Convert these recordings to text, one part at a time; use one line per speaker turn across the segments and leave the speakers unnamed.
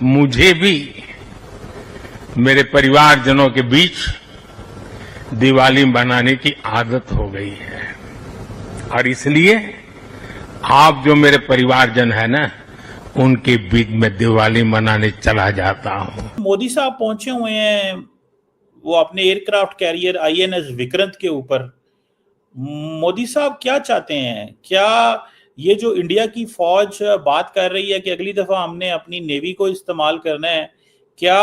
मुझे भी मेरे परिवारजनों के बीच दिवाली मनाने की आदत हो गई है और इसलिए आप जो मेरे परिवारजन है ना, उनके बीच में दिवाली मनाने चला जाता हूं।
मोदी साहब पहुंचे हुए हैं वो अपने एयरक्राफ्ट कैरियर आईएनएस विक्रांत के ऊपर। मोदी साहब क्या चाहते हैं? क्या ये जो इंडिया की फौज बात कर रही है कि अगली दफा हमने अपनी नेवी को इस्तेमाल करना है, क्या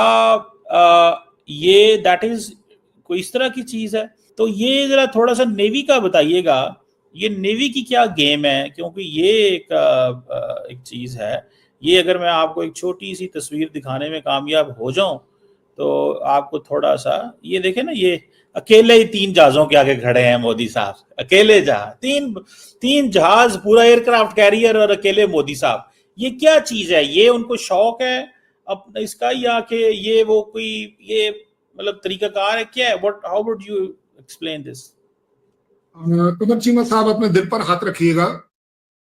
ये दैट इज कोई इस तरह की चीज है? तो ये जरा थोड़ा सा नेवी का बताइएगा, ये नेवी की क्या गेम है? क्योंकि ये एक चीज है। ये अगर मैं आपको एक छोटी सी तस्वीर दिखाने में कामयाब हो जाऊं तो आपको थोड़ा सा ये देखें ना, ये अकेले ही 3 जहाजों के आगे खड़े हैं मोदी साहब, अकेले जहाज, तीन जहाज, पूरा एयरक्राफ्ट कैरियर और अकेले मोदी साहब। ये क्या चीज है? ये उनको शौक है अब इसका, या कि ये वो कोई ये मतलब तरीकाकार है, क्या है? What how would you explain this?
Qamar Cheema साहब, अपने दिल पर हाथ रखिएगा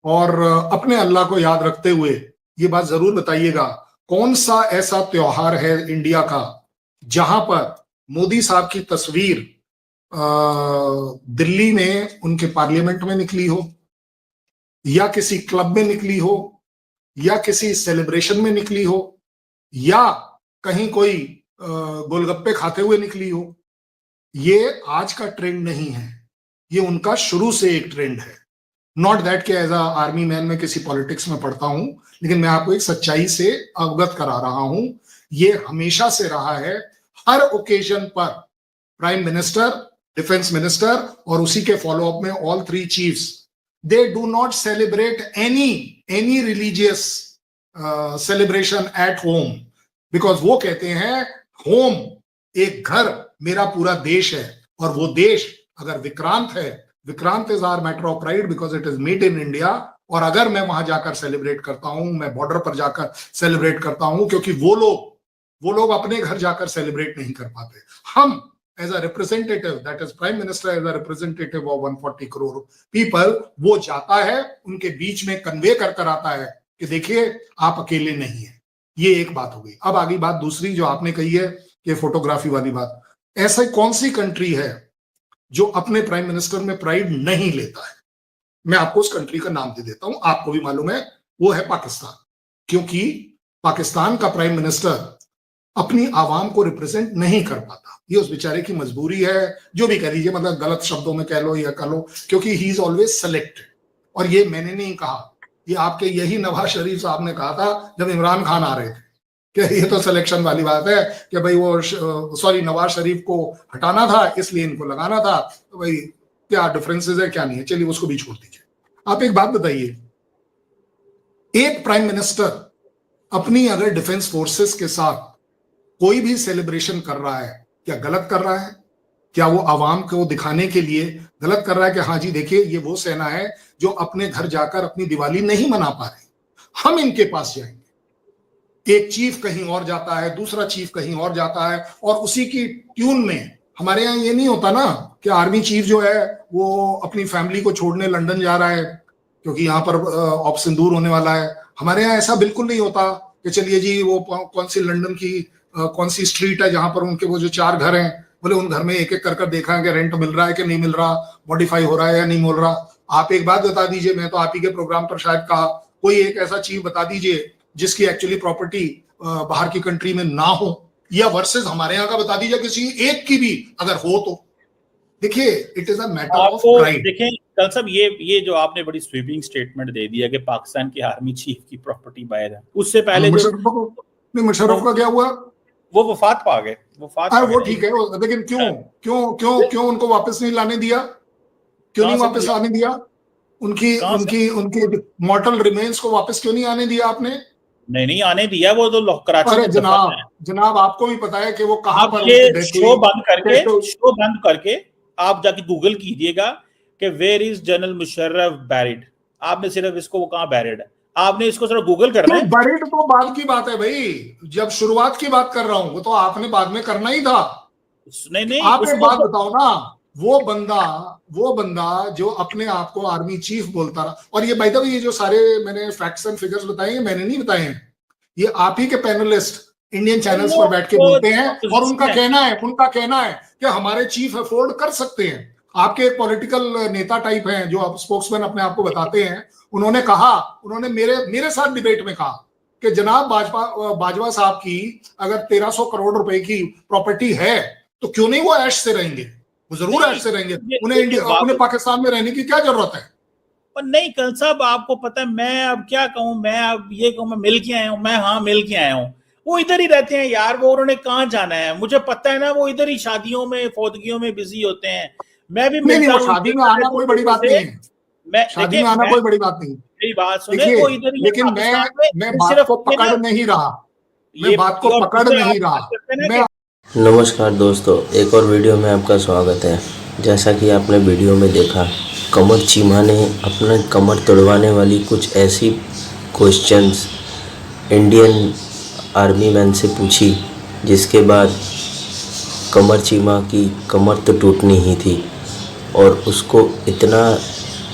और अपने अल्लाह को याद रखते हुए ये बात जरूर बताइएगा, कौन सा ऐसा त्योहार है इंडिया का जहां पर मोदी साहब की तस्वीर दिल्ली में उनके पार्लियामेंट में निकली हो, या किसी क्लब में निकली हो, या किसी सेलिब्रेशन में निकली हो, या कहीं कोई गोलगप्पे खाते हुए निकली हो। ये आज का ट्रेंड नहीं है, ये उनका शुरू से एक ट्रेंड है। नॉट दैट कि एज अ आर्मी मैन मैं किसी पॉलिटिक्स में पढ़ता हूं, लेकिन मैं आपको एक सच्चाई से अवगत करा रहा हूं। ये हमेशा से रहा है। हर ओकेजन पर प्राइम मिनिस्टर, डिफेंस मिनिस्टर और उसी के फॉलोअप में all 3 chiefs, they do not celebrate any religious celebration at home, because वो कहते हैं होम, एक घर मेरा पूरा देश है, और वो देश अगर विक्रांत है, Vikrant is our matter of pride because it is made in India. और अगर मैं वहां जाकर सेलिब्रेट करता हूं, मैं बॉर्डर पर जाकर सेलिब्रेट करता हूं, क्योंकि वो लोग अपने घर जाकर सेलिब्रेट नहीं कर पाते। हम as a representative, that is prime minister as a representative of 140 crore people, वो जाता है उनके बीच में, कन्वे कर आता है कि देखिए आप अकेले नहीं है। ये एक बात हो गई। अब आगे बात दूसरी जो आपने कही है कि फोटोग्राफी वाली बात, ऐसा कौन सी कंट्री है जो अपने प्राइम मिनिस्टर में प्राइड नहीं लेता है? मैं आपको उस कंट्री का नाम दे देता हूं, आपको भी मालूम है, वो है पाकिस्तान। क्योंकि पाकिस्तान का प्राइम मिनिस्टर अपनी आवाम को रिप्रेजेंट नहीं कर पाता। ये उस बेचारे की मजबूरी है, जो भी कह लीजिए, मतलब गलत शब्दों में कह लो या कह लो, क्योंकि ही इज ऑलवेज सेलेक्टेड। और ये मैंने नहीं कहा, ये आपके यही नवाज शरीफ साहब ने कहा था जब इमरान खान आ रहे थे, कि ये तो सिलेक्शन वाली बात है कि भाई वो सॉरी नवाज शरीफ को हटाना था इसलिए इनको लगाना था, तो भाई क्या डिफरेंसेस है क्या नहीं है, चलिए उसको भी छोड़ दीजिए। आप एक बात बताइए, एक प्राइम मिनिस्टर अपनी अगर डिफेंस फोर्सेस के साथ कोई भी सेलिब्रेशन कर रहा है, क्या गलत कर रहा है? क्या वो आवाम को दिखाने के लिए गलत कर रहा है कि हाँ जी देखिए ये वो सेना है जो अपने घर जाकर अपनी दिवाली नहीं मना पा रही, हम इनके पास जाएंगे। एक चीफ कहीं और जाता है, दूसरा चीफ कहीं और जाता है, और उसी की ट्यून में। हमारे यहाँ ये नहीं होता ना कि आर्मी चीफ जो है वो अपनी फैमिली को छोड़ने लंदन जा रहा है क्योंकि यहाँ पर ऑप सिंदूर होने वाला है। हमारे यहाँ ऐसा बिल्कुल नहीं होता कि चलिए जी वो कौन सी लंदन की कौन सी स्ट्रीट है जहां पर उनके वो जो 4 घर हैं, बोले उन घर में एक एक कर देखा है कि रेंट मिल रहा है कि नहीं मिल रहा, मॉडिफाई हो रहा है या नहीं मिल रहा। आप एक बात बता दीजिए, मैं तो आप ही के प्रोग्राम पर शायद कहा, कोई एक ऐसा चीफ बता दीजिए जिसकी एक्चुअली प्रॉपर्टी बाहर की कंट्री में ना हो, या वर्सेस हमारे यहाँ का बता दीजिए किसी एक की भी अगर हो तो। देखिए it is a matter of pride.
देखें कल साहब, ये जो आपने बड़ी स्वीपिंग स्टेटमेंट दे दिया कि पाकिस्तान की आर्मी चीफ की प्रॉपर्टी बाहर है, उससे पहले
मुशर्रफ का क्या हुआ?
वो वफात पा गए,
वो ठीक है, लेकिन क्यों उनको वापस नहीं लाने दिया? क्यों नहीं वापस आने दिया? उनकी मॉर्टल रिमेन्स को वापस क्यों नहीं आने दिया आपने?
नहीं आने दिया, वो तो कराची में।
जनाब आपको भी पता है कि वो कहां पर
शो बंद करके आप जाके गूगल कीजिएगा कि where is General Musharraf buried. आपने सिर्फ इसको, वो कहां बैरिड है, आपने इसको सिर्फ गूगल करना है।
बैरिड तो बाद की बात है भाई, जब शुरुआत की बात कर रहा हूं, वो तो आपने बाद में करना ही था।
नहीं
आप एक बात बताओ ना, वो बंदा जो अपने आप को आर्मी चीफ बोलता रहा, और ये बाय द वे ये जो सारे मैंने फैक्ट्स एंड फिगर्स बताए हैं मैंने नहीं बताए हैं, ये आप ही के पैनलिस्ट इंडियन चैनल्स पर बैठ के
वो
बोलते हैं और
opposition
उनका
है।
कहना है कि हमारे चीफ अफोर्ड कर सकते हैं। आपके एक पॉलिटिकल नेता टाइप हैं जो आप स्पोक्समैन अपने आप को बताते हैं, उन्होंने मेरे साथ डिबेट में कहा कि जनाब बाजवा साहब की अगर 1300 करोड़ रुपए की प्रॉपर्टी है तो क्यों नहीं वो ऐश से रहेंगे, वो जरूर ऐश से रहेंगे, उन्हें पाकिस्तान में रहने की क्या जरूरत है।
पर नहीं कल साहब, आपको पता है मैं अब क्या कहूं, मैं अब ये कहूं मैं मिल के आया हूं, मैं हाँ मिल के आया हूं, वो इधर ही रहते हैं यार, वो उन्होंने कहाँ जाना है, मुझे पता है ना, वो इधर ही शादियों में फौदगियों में बिजी होते हैं। मैं भी
नहीं,
मिलता हूं,
शादी में आना कोई बड़ी बात नहीं है, शादी में आना कोई बड़ी बात नहीं।
मेरी बात सुने, वो इधर ही
लेकिन मैं बात को पकड़ नहीं रहा, मैं
नमस्कार दोस्तों, एक और वीडियो में आपका स्वागत है। जैसा कि आपने वीडियो में देखा, कमर चीमा ने अपने कमर तोड़वाने वाली कुछ ऐसी क्वेश्चंस इंडियन आर्मी मैन से पूछी, जिसके बाद कमर चीमा की कमर तो टूटनी ही थी और उसको इतना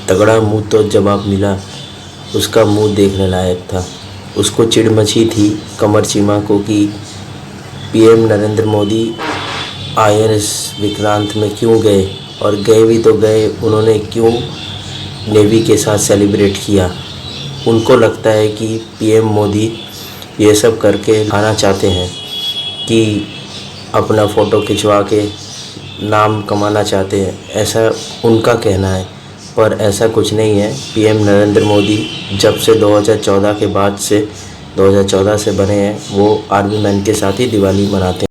तगड़ा मुंह तो जवाब मिला, उसका मुंह देखने लायक था। उसको चिढ़ मची थी कमर चीमा को कि पीएम नरेंद्र मोदी INS विक्रांत में क्यों गए, और गए भी तो गए, उन्होंने क्यों नेवी के साथ सेलिब्रेट किया। उनको लगता है कि पीएम मोदी ये सब करके दिखाना चाहते हैं कि अपना फ़ोटो खिंचवा के नाम कमाना चाहते हैं, ऐसा उनका कहना है। पर ऐसा कुछ नहीं है। पीएम नरेंद्र मोदी जब से 2014 के बाद से 2014 से बने हैं, वो आर्मी मैन के साथ ही दिवाली मनाते हैं।